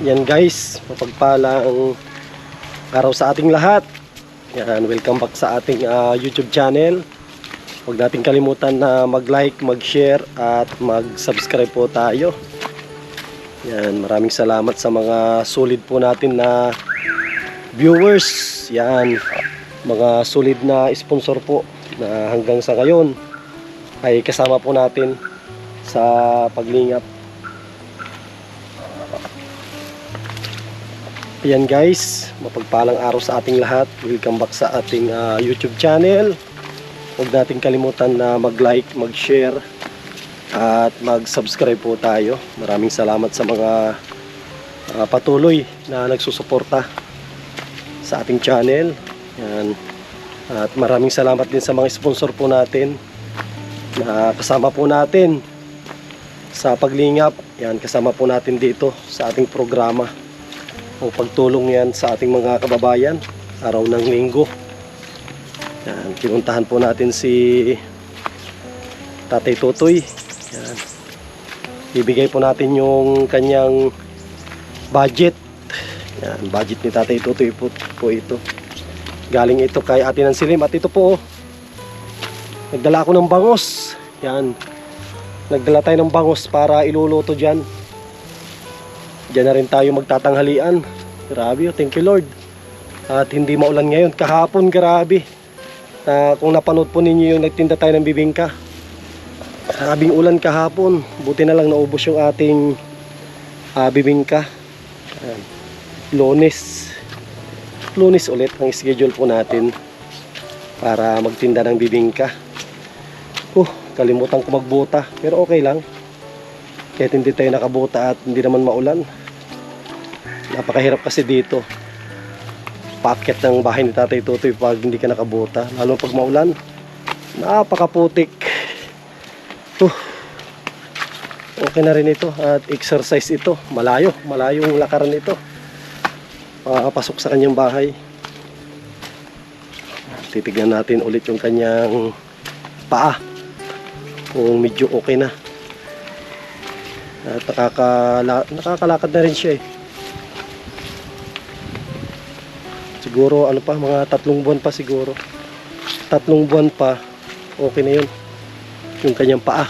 Yan guys, mapagpalang araw sa ating lahat. Yan, welcome back sa ating YouTube channel. Huwag natin kalimutan na mag-like, mag-share at mag-subscribe po tayo. Yan, maraming salamat sa mga solid po natin na viewers. Yan, mga solid na sponsor po na hanggang sa ngayon ay kasama po natin sa paglingap. Ayan guys, mapagpalang araw sa ating lahat. Welcome back sa ating YouTube channel. Huwag natin kalimutan na mag-like, mag-share at mag-subscribe po tayo. Maraming salamat sa mga patuloy na nagsusuporta sa ating channel. Ayan. At maraming salamat din sa mga sponsor po natin na kasama po natin sa paglingap. Yan, kasama po natin dito sa ating programa o pagtulong yan sa ating mga kababayan araw ng linggo. Yan, pinuntahan po natin si Tatay Totoy. Yan, ibigay po natin yung kanyang budget. Yan, budget ni Tatay Totoy po ito. Galing ito kay Ate Nansilim. At ito po, nagdala ako ng bangos. Yan, nagdala tayo ng bangos para iluluto dyan. Diyan na rin tayo magtatanghalian. Grabe, thank you Lord. At hindi maulan ngayon. Kahapon, grabe. Kung napanood po ninyo yung nagtinda tayo ng bibingka. Grabing ulan kahapon. Buti na lang naubos yung ating bibingka. Lunes ulit ang schedule po natin para magtinda ng bibingka. Kalimutan ko magbuta. Pero okay lang. Kahit hindi tayo nakabuta at hindi naman maulan. Napakahirap kasi dito. Paakyat ng bahay ni Tatay Totoy pag hindi ka nakabuta. Lalo pag maulan. Napakaputik. Okay na rin ito. At exercise ito. Malayo yung lakaran ito. Pasok sa kanyang bahay. Titignan natin ulit yung kanyang paa. Kung medyo okay na. At nakakalakad na rin siya eh. Siguro ano pa, mga 3 buwan pa siguro. 3 buwan pa, okay na yun. Yung kanyang paa.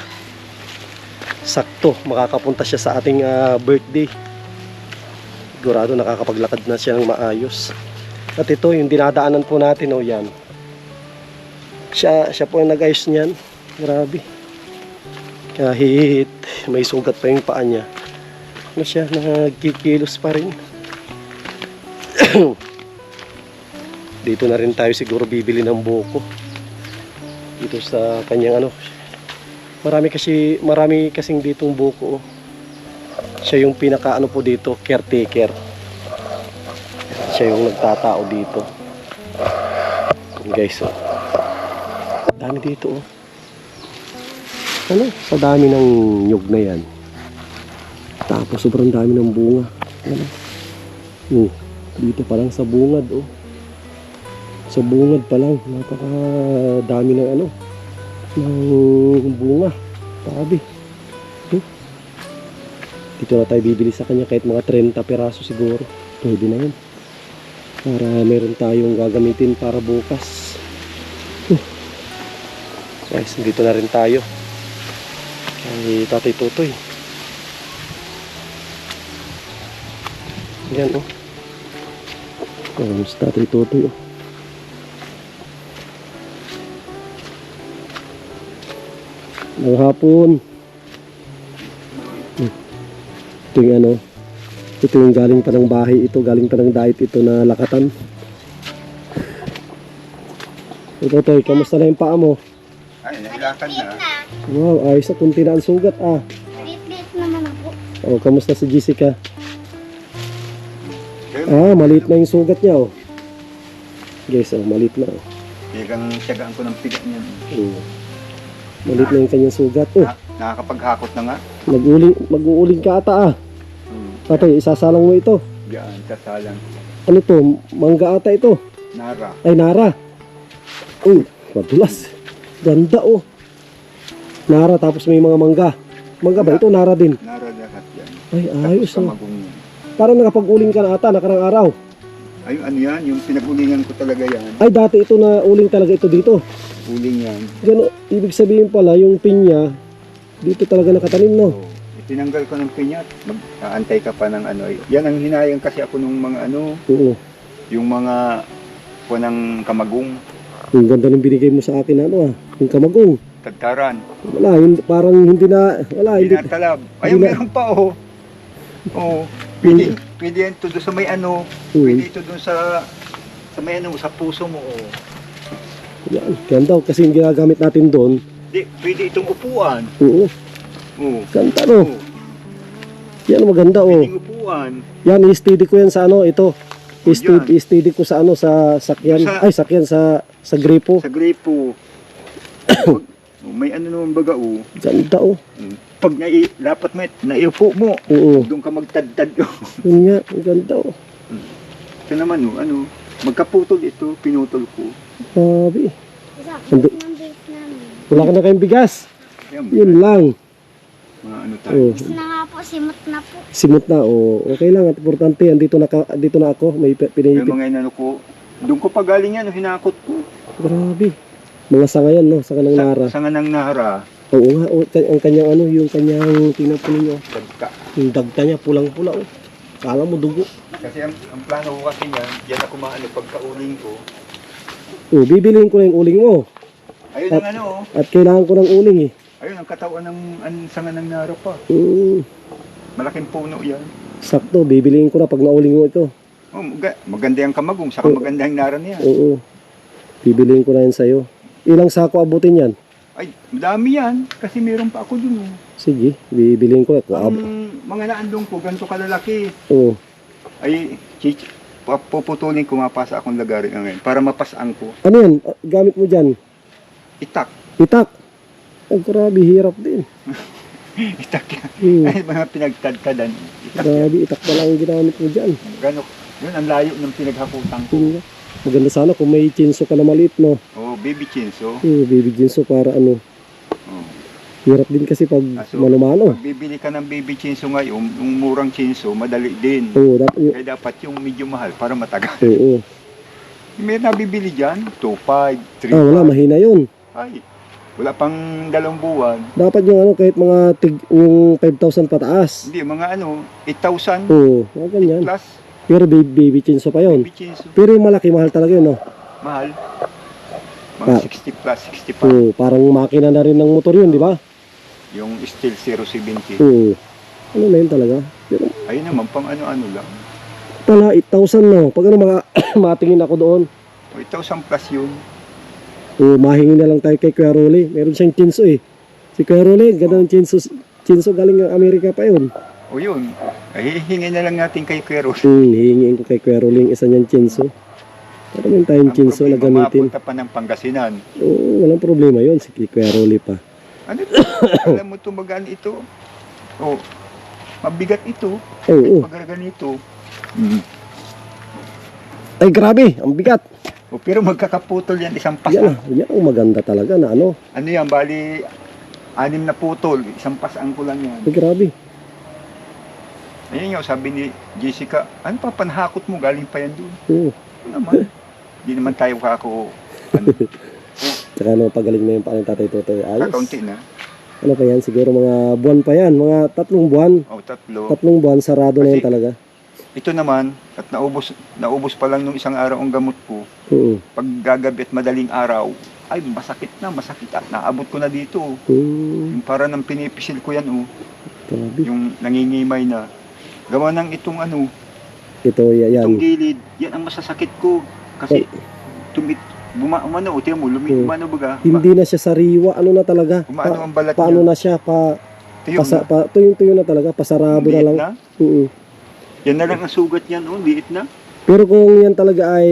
Sakto, makakapunta siya sa ating birthday. Sigurado nakakapaglakad na siya ng maayos. At ito, yung dinadaanan po natin, yan. Siya po ang nag-ayos niyan. Grabe. Kahit may sugat pa yung paa niya, siya, nagkikilos pa rin. Dito na rin tayo siguro bibili ng buko. Dito sa kanyang marami kasing ditong buko. Siya yung pinaka po dito, caretaker. Siya yung nagtatao dito. Guys, dami dito sa dami ng nyug na yan. Tapos sobrang dami ng bunga. Dito pa lang sa bungad sa bungad pa lang napakadami ng ng bunga. Sabi dito na tayo bibili sa kanya kahit mga 30 piraso siguro. Pwede na yun para meron tayong gagamitin para bukas. Guys, dito na rin tayo kay Tatay Totoy. Yan si Tatay Totoy Maghapon. Ito yung ito yung galing pa ng bahay ito, galing pa ng diet ito na lakatan. Totoy, kamusta na yung paa mo? Ay, nailakad na. Wow, ayos na, kunti na ang sugat Lit-lit naman ako. Kamusta si Jessica? Maliit na yung sugat niya Guys, maliit na Tiyagaan ko ng pigat niya. Maliit na yung kanyang sugat. Nakakapaghakot na nga. Mag-uuling ka ata Tatay, isasalang mo ito. Yan, kasalang. Ano to? Mangga ata ito. Nara. Ay, nara. Madulas. Ganda Nara, tapos may mga mangga. Mangga ba ito? Nara din. Nara lahat yan. Ay, ayos Tapos kamagong yan. Parang nakapag-uling ka na ata, nakarang araw. Ay, ano yan? Yung pinag-ulingan ko talaga yan. Ay, dati ito na uling talaga ito dito. Uling yan. Gano, ibig sabihin pala, yung pinya, dito talaga nakatanim, no? So, itinanggal ko ng pinyat. Mag-aantay ka pa ng ano. Yan ang hinayang kasi ako nung mga ano, Oo. yung mga ng kamagong, Yung ganda ng binigay mo sa akin, ano yung kamagong. tagtaran, Wala, parang hindi na, wala, hindi. tinatalab. Ay, Hindi na- meron pa oh. Oo. Pwede yan ito doon sa may ano, pwede ito doon sa may ano, sa puso mo oh. Yan, ganda, kasi yung ginagamit natin doon, Di, pwede itong upuan. oo, Oo. ganda, no? Oo. Yan, maganda, oh. Pwedeng upuan. Yan, i-steady ko yan sa ano, ito. O, yan. I-steady ko sa ano, sa sakyan. Sa- Ay, sakyan sa gripo. Sa gripo. May ano naman baga oh. Ganda, oh. Pag dapat mo, naiupo mo. Oo. Doon ka magtadtad oh. Yun nga, ang ganda, oh. Ito naman oh, ano, magkaputol ito, pinutol ko. Sabi, Sakit ng base namin. wala ka na kayong bigas. Yan, Yun lang. mga ano tayo. Oh. Base na nga po, simot na po. Simot na, oh. Okay lang, at importante, andito na ako, may Yung pinahipit. mga inano ko, doon ko pa galing yan, hinakot ko. Grabe. Mga sanga yan, no? Sanga ng nara. Sa ng nara, Oo nga, oh, ang kanyang ano, yung kanyang, tingnan po ninyo. dagka. Yung dagta niya, pulang-pula, oh. Kala mo dugo. Kasi ang plano ko kasi niyan, yan ako maano pagka-uling ko. Oh, bibiliin ko na yung uling mo. Ayun ang ano oh. At kailangan ko ng uling, eh. Ayun ang katawan ng sanga ng nara pa. Malaking puno yan. Sakto, bibiliin ko na pag nauling mo ito. Oh, maganda yung kamagong, saka Oo. maganda yung nara niya. Oo. Bibiliin ko na yan sa'yo. Ilang sako abutin yan? Ay, madami yan. Kasi meron pa ako dun. Oh. Sige, bibiliin ko na. Ang mga naandong ko, ganito kalalaki. Oo. Ay, puputulin ko, mapasa akong lagarin ngayon para mapasaan ko. Ano yan? Gamit mo dyan? Itak. Itak. Ang grabe, hirap din. Itak yan. Ay, mga pinagtadtadan. Itak yan. Grabe, itak na lang ang ginamit mo dyan. Gano, yun ang layo ng pinaghakutan ko. Tingnan. Maganda sana kung may chinso ka na maliit, no? Oh, baby chinso. Baby chinso para ano. Oh. Hirap din kasi pag Kaso, mano-mano. pag bibili ka ng baby chinso ngayon, yung murang chinso, madali din. Oo, dapat yung... Kaya dapat yung medyo mahal para matagal. Oo. May nabibili dyan, 2.5, 3.5. Wala, mahina yun. Ay, wala pang 2 buwan. Dapat yung ano, kahit mga yung 5,000 pataas. Hindi, mga ano, 8,000 Oo, mga ganyan. plus Pero baby chinso pa yun. baby chinso. Pero yung malaki, mahal talaga yun, no? Mahal. Mga Ah. 60 plus, 65. Oo, parang makina na rin ng motor yun, di ba? Yung steel 070. Oo. Ano na yun talaga? Pero Ayun naman, pang ano-ano lang. pala, 8,000, no? Pag ano, matingin ako doon. 8,000 plus yun. Oo, mahingi na lang tayo kay Kuya Rolly. Meron siyang chinso, eh. Si Kuya Rolly, ganda ng chinso. Chinso galing ng Amerika pa yun. O yun, ay hihingin na lang natin kay Kuya Ros. Hihingin ko kay Kuya Rolly yung isa niyang chinso. Para meron tayong chinso na gamitin. Mapunta pa ng Pangasinan. Oo, walang problema yun. Si Kuya Rolly pa. Ano ito? Alam mo ito, magaan ito. O, mabigat ito. Oo. Pag ganito. Ay, grabe. Ang bigat. O, pero magkakaputol yan, isang pas. Yan, yan ang maganda talaga na ano. Ano yan, bali, 6 na putol, isang pasang ko lang yan. Ay, grabe. Ayun nga, sabi ni Jessica, ano pa, panhakot mo, galing pa yan doon. Oo. Ano naman, hindi naman tayo kako, ano, Tsaka ano, pagaling na yung paano tatay Totoy. Ayos. kakaunti na. Ano pa yan? Siguro mga buwan pa yan. Mga 3 buwan. O, 3. 3 buwan, sarado na yan Kasi- talaga. Ito naman, at naubos pa lang nung isang araw ang gamot ko. Oo. Pag gagabi at madaling araw, ay masakit at naabot ko na dito. Yung para nang pinipisil ko yan, Grabe. yung nangingimay na. Gawa ng itong ano, Ito, yan. itong gilid, yan ang masasakit ko. Kasi, tiyan mo, umano baga. Hindi na siya sariwa. Ano na talaga? Umaano ang balat Paano niya. na siya? Tuyong na. Tuyong-tuyo na talaga. Pasarado na Liit lang. na. Oo. Yan na lang ang sugat yan, liit na. Pero kung yan talaga ay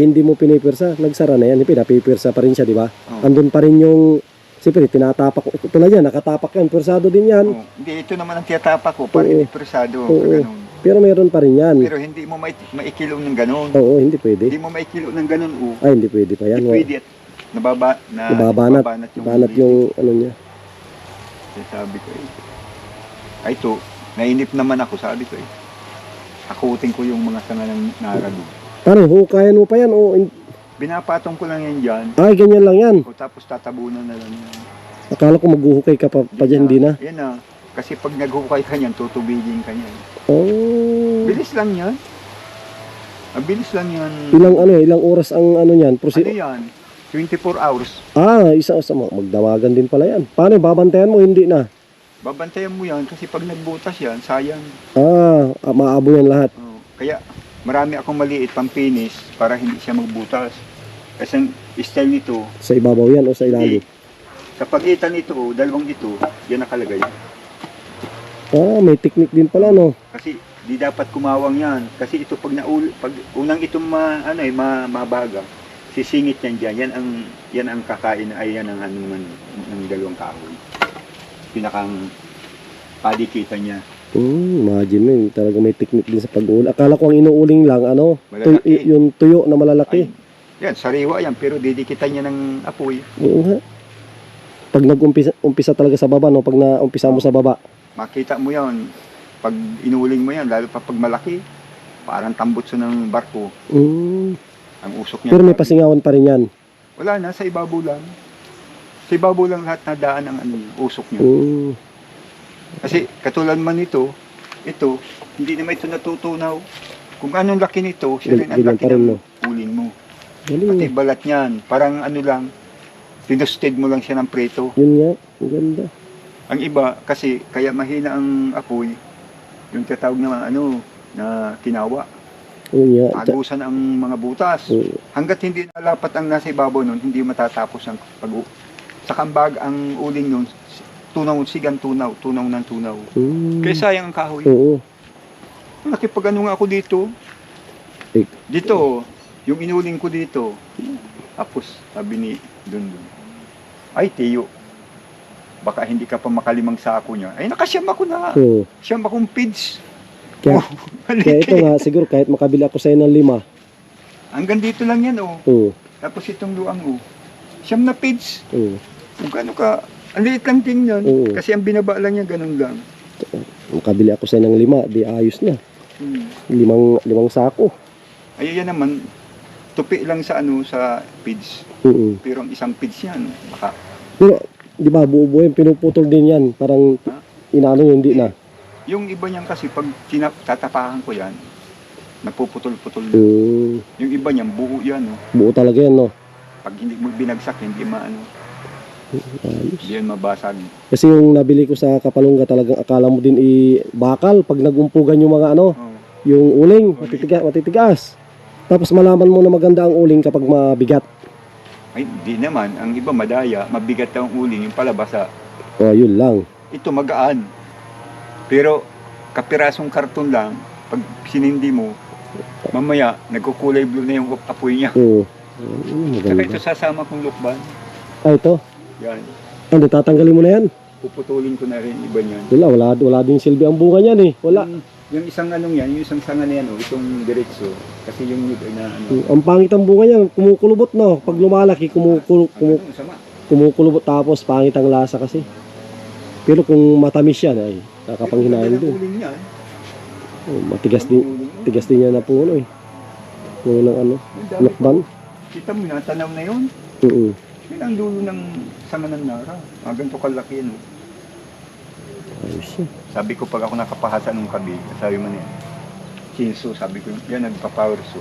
hindi mo pinipirsa, nagsara na yan. Pinapipirsa pa rin siya, di ba? Oo. Andun pa rin yung... Siyempre, tinatapak. Ito na yan, nakatapak yan. Pirsado din yan. Hindi, ito naman ang tiyatapak ko, para Oo. hindi presado. Oo. Ganun. Pero meron pa rin yan. Pero hindi mo maikilo ng ganun. Oo, hindi pwede. Hindi mo maikilo ng ganun, Ay, hindi pwede pa yan. Hindi pwede at Nababanat. Banat yung ano niya. Kaya sabi ko Ay ito, nainip naman ako, sabi ko akutin ko yung mga sanga ng nara doon. Ano, hukayan mo pa yan o... Binapatong ko lang yan dyan. Ay, ganyan lang yan. O tapos tatabunan na lang yan. Akala ko maghuhukay ka pa dyan, di na. Yan na. Kasi pag naghukay ka niyan, tutubigin ka niyan. Oh. Bilis lang yan. Bilis lang yan. Ilang oras ang ano yan? Ano yan? 24 hours. Isa magdawagan din pala yan. Paano, babantayan mo? Hindi na. Babantayan mo yan kasi pag nagbutas yan, sayang. Maabo yan lahat. Kaya marami akong maliit pang finish para hindi siya magbutas. Kasi ang style nito, Sa ibabaw yan o sa ilalim? sa pagitan nito, dalawang ito, yan nakalagay. May technique din pala, no? Kasi di dapat kumawang yan. Kasi ito pag unang itong mabaga, sisingit yan dyan. Yan ang kakain, ay yan ang ng dalawang kahoy. Pinakang padikitan niya. Imagine mo, talaga may technique din sa pag-uuli. Akala ko ang inuuling lang, Malalaki. yung tuyo na malalaki. Yan, sariwa yan, pero didikitan niya ng apoy. Oo nga. Pag nag-umpisa talaga sa baba, no? Pag naumpisa mo sa baba. Makita mo yan. Pag inuling mo yan, lalo pa pag malaki, parang tambutso ng barko. Ang usok niya. Pero may pasingawan pa rin yan. Wala na, sa ibabaw lang. Sa ibabaw lang lahat na daan ng usok niya. Kasi katulad man ito, hindi naman ito natutunaw. Kung anong laki nito, siya rin ang Ganyan laki pa rin, ng no? uling mo. Galing. Pati balat niyan, parang lang, tinusted mo lang siya ng preto. Yun nga, ang ganda. Ang iba, kasi kaya mahina ang apoy, yung tatawag na na kinawa. Yun nga. Agusan ang mga butas. Hanggat hindi nalapat ang nasa ibabaw nun, hindi matatapos ang sa kambag ang uling nun, sigang tunaw ng tunaw. Kaya sayang ang kahoy. Oo. Nakipag-ano nga ako dito. Dito, yung inuling ko dito. Tapos, sabi ni Dundun, ay Tiyo, baka hindi ka pa makalimang sako niya. Ay, nakasyam ako na. Siyam akong pids. Kaya ito nga, siguro kahit makabili ako sa'yo ng 5. Hanggang dito lang yan, Tapos itong luang, siyam na pids. Kung ano ka, ang liit lang tingnan. Kasi ang binaba lang niya, ganun lang. Makabili ako sa'yo ng 5, di ayos na. 5 sako. Ay, yan naman, tupi lang sa sa pids. Pero ang isang pids yan, baka. Pero, di ba, buo-buo yung pinuputol din yan. Parang, inaano yun, hindi na. Yung iba niyan kasi, pag tatapakan ko yan, napuputol-putol. Yung iba niyan, buo yan, Buo talaga yan, no? Pag hindi mo binagsak, hindi Ayos. hindi yan mabasag. Kasi yung nabili ko sa Kapalungga, talagang akala mo din bakal pag nagumpugan yung mga yung uling, matitigas. Tapos malaman mo na maganda ang uling kapag mabigat. Ay, di naman. Ang iba madaya, mabigat ang uling, yung palabasa. Yun lang. Ito magaan. Pero kapirasong karton lang, pag sinindi mo, mamaya nagkukulay blue na yung apoy niya. Saka ito sasama kong lukban. Ito? Yan. Tatanggalin mo na yan? Puputulin ko na rin iba niyan. Wala din silbi ang bunga niyan eh. Wala. Yung isang yung isang sanga na yan, itong diretso. Kasi yung na Ang pangit ang bunga niyan, kumukulubot, no? Pag lumalaki, kumukulubot, tapos pangit ang lasa kasi. Pero kung matamis yan, ay kakapanghinaan din. Tigas din yan na puno eh. Puno ng lakban. Kita mo na, tanaw na yun. Yun ang dulo ng sanga ng nara. Ganito kalaki yan. Ayos yan. Sabi ko pag ako nakapahasa nung kabi, sabi mo niya, Chinso, sabi ko, yan nagpa-power so.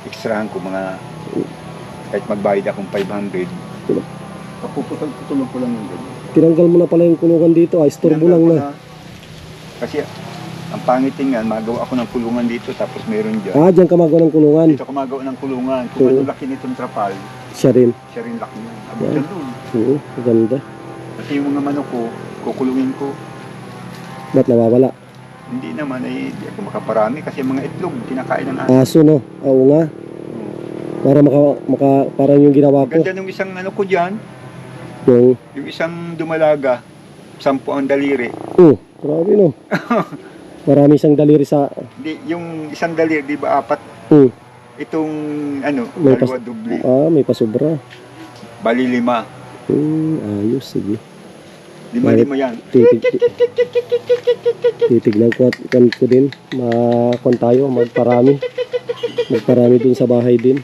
Extrahan ko mga, kahit magbayad akong 500. Papuputol-putulong ko lang yung ganyan. Tinanggal mo na pala yung kulungan dito, istorbo lang na. Kasi ang pangiting yan, magawa ako ng kulungan dito, tapos meron dyan. Diyan ka magawa ng kulungan. Dito ako magawa ng kulungan. Kung ano laki nitong trapal, siya rin laki niya. Abot yan doon. Ganda. Kasi yung mga manok ko, kukulungin ko. Ba't nawawala? Hindi naman, hindi ako makaparami kasi mga itlog, kinakain ng aso, no? Oo nga. Para parang yung ginawa ko. Ganda nung isang ko dyan, Yung isang dumalaga, 10 ang daliri. Grabe, no? Marami siyang daliri sa... Yung isang daliri, di ba 4? Itong, may dalawa dubli. May pasobra. Bali 5. Ayos, sige. Lima-lima yan. Titignan ko at kan ko din. Makon tayo, magparami. Magparami dun sa bahay din.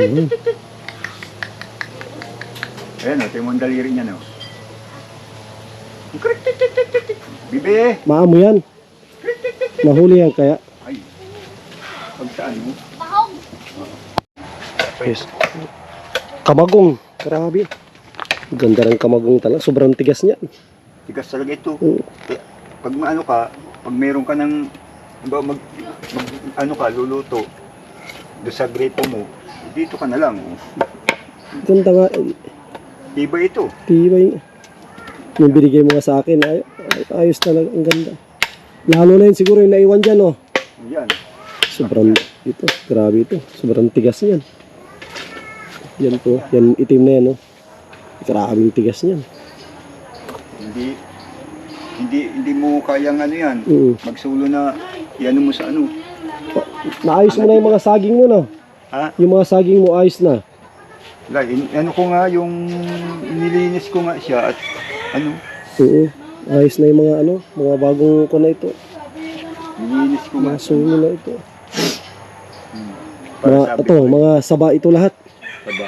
Ayun. Ayan o, ito yung daliri niya no. Bibi! Maamo yan. Mahuli yan kaya. Ay, pag saan mo? Bahog. Yes. Kamagong. Grabe. Ganda ng kamagong talaga. Sobrang tigas niya. Tigas talaga ito. Oo. Pag ano ka, pag meron ka ng ano ka, luluto doon sa gripo mo, dito ka na lang. Oh. Ganda nga. Iba ito. Tibay. Yung binigay mo nga sa akin. Ayos talaga. Ang ganda. Lalo na yun siguro yung naiwan dyan. Oh. Yan. Sobrang ito. Grabe ito. Sobrang tigas niyan. Yan po. Yan itim na yan. Oh. Grabing tigas niyan. Hindi mo kayang ano yan. Magsulo na yan mo sa ano. Naayos mo na yung mga saging mo na. Ha? Yung mga saging mo ayos na. Ano ko nga yung nilinis ko nga siya at ano, Oo. Ayos na yung mga ano, mga bagong ko na ito. nilinis ko nga. Mga sulo na ito. Para Mga, sabi ito, ko, mga saba ito lahat. Saba.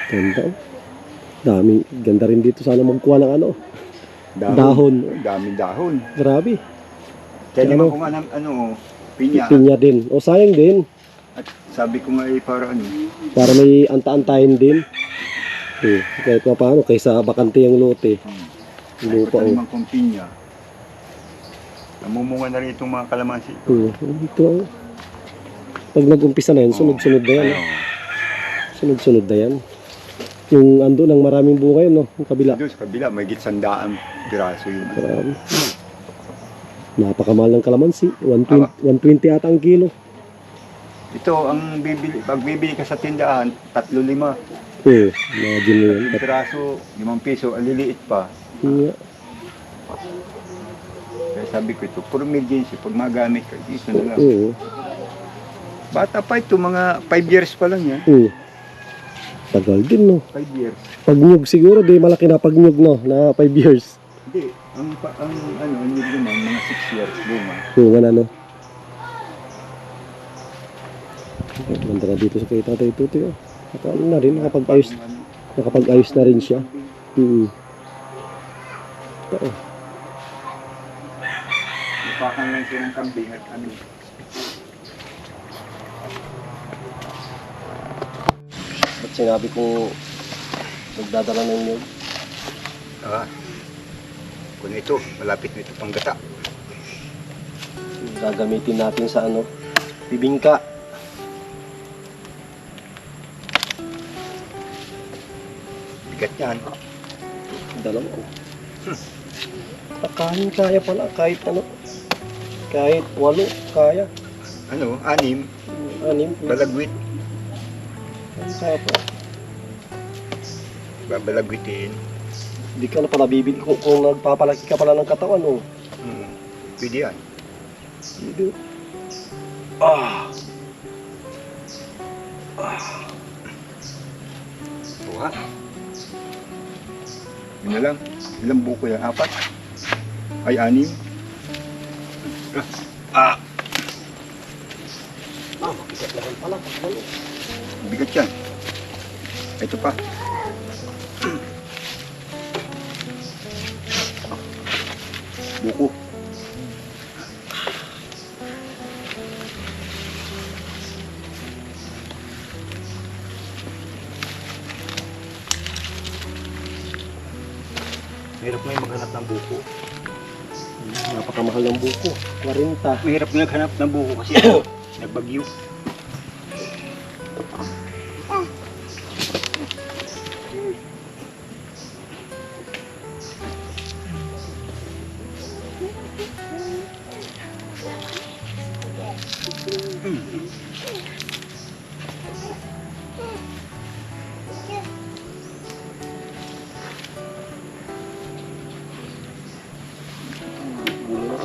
Ganda. Oh. Daming, ganda rin dito sana magkuha ng ano. Dahon. Daming dahon. Grabe. Kaya Ano? naman ko nga ng ano, pinya. Pinya din. O sayang din. At sabi ko nga para ano, Para may anta-antayin din. Kahit pa paano, kaysa bakante yung lote. Yung lupa. Oh. patalimang kong pinya. Namumunga na rin itong mga kalamansi. Ito. Oh. Pag nag-umpisa na yan, sunod-sunod na yan. Ayun. Sunod-sunod na yan. Yung ando ng maraming bunga yun, no? Yung kabila. Doon sa kabila, may gitsandaan piraso yun. Marami. Napakamahal ng kalamansi. 120 ata ang kilo. Ito, ang bibili, pag bibili ka sa tindahan, 3-5. Imagine mo yan. Ang piraso, 5 piso, ang liliit pa. Yeah. Kaya sabi ko ito, for emergency, pag magamit ka, dito na lang. Oo. Bata pa ito, mga 5 years pa lang yan. Tagal din, no? 5 years. Pagnyug siguro, di malaki na pagnyug, no? Na 5 years. Hindi, ang ano, hindi naman, mga 6 years, luma. Bunga na, no? Ganda na dito sa kay Tatay Tutoy, oh. Ano na rin, nakapag-ayos na rin siya. Ito, oh. Ipakan lang siya ng kambing at ano. Ba't sinabi ko magdadala ng nyug? Kung ito, malapit na ito pang gata. Gagamitin natin sa ano? Bibingka. Bigat yan. Dalawa. Kaya pala, kahit ano. Kahit 8, kaya. Ano, 6, 6. balagwit. Kaya pa. Babalagwitin. Hindi ka na pala bibili kung nagpapalaki ka pala ng katawan, oh. Pwede yan. Hindi. Buha. Yun na lang. Ilang buko yan? 4? Ay, 6? Mabigat naman pala. Ano? Bigat yan. Ito pa. Buko. Mahirap ngayon maghanap ng buko. Napakamahal ng buko. 40. Mahirap na naghanap ng buko kasi nagbagyo.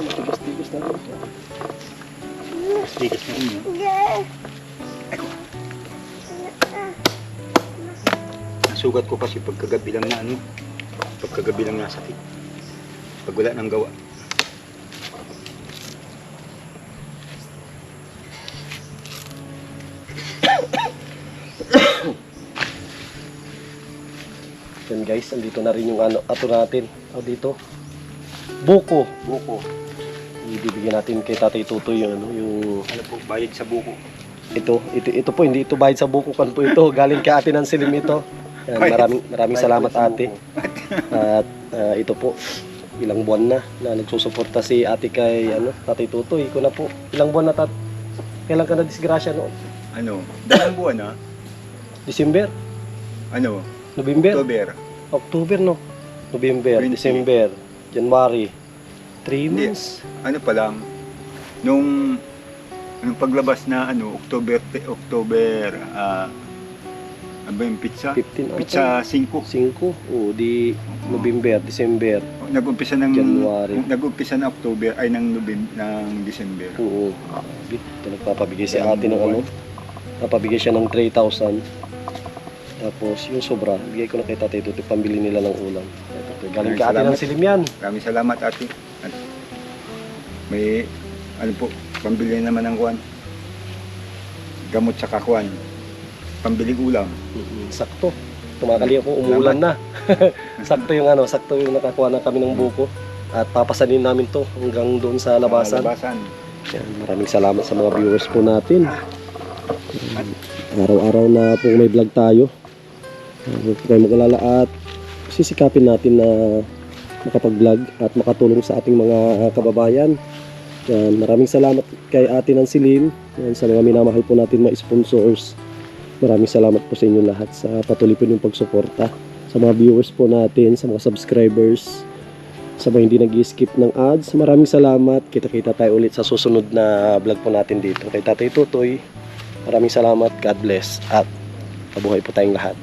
Tigas-tigas na rin siya. Tigas na rin yun. sugat ko kasi pagkagabi lang na ano, pagkagabi lang na sakit. Pag wala nang gawa. Yan guys, andito na rin yung ano, ato natin. O dito. Buko. Buko. Ibibigyan natin kay Tatay Tutoy yung ano, yung Ano po, bayad sa buko. ito po, hindi ito bayad sa buko kan po ito. Galing kay Ate ng Silim ito. Yan, maraming salamat ate. At ito po, ilang buwan na nagsusuporta si ate kay ano, Tatay Tutoy. Iko na po, ilang buwan na kailan ka na disgrasya noon? Ano, dalawang buwan na. December? Ano, November? October. October no? November, 20. December, January. 3 Hindi. months. Ano pa lang, nung paglabas na ano, October, ano ba yung pizza? 15 Pizza 5. 5. O di November, December. Nag-umpisa ng January. Nag-umpisa ng October ay ng December. Oo. Ito nagpapabigay si ate ng ano. Napabigay siya ng 3,000. Tapos yung sobra, bigay ko na kay Tatay Tutoy, pambili nila ng ulam. Ito, galing kay ate ng Salamat. Silim yan. Maraming salamat ate. At may ano po, pambili naman ng kuwan. Gamot sa kakuan. Pambiling ulam. Sakto. Tumakali ako, umulan na. sakto yung nakakuha na kami ng buko. At papasanin namin to hanggang doon sa labasan. Yan, maraming salamat sa mga viewers po natin. Araw-araw na po may vlog tayo. Huwag po kayo mag-alala at sisikapin natin na makapag-vlog at makatulong sa ating mga kababayan. Yan, maraming salamat kay Ate ng Silim. Yan, sa mga minamahal po natin mga sponsors. Maraming salamat po sa inyo lahat sa patuloy po niyong pagsuporta. Sa mga viewers po natin, sa mga subscribers, sa mga hindi nag-skip ng ads. Maraming salamat. Kita-kita tayo ulit sa susunod na vlog po natin dito. Kay Tatay Tutoy, maraming salamat. God bless. At mabuhay po tayong lahat.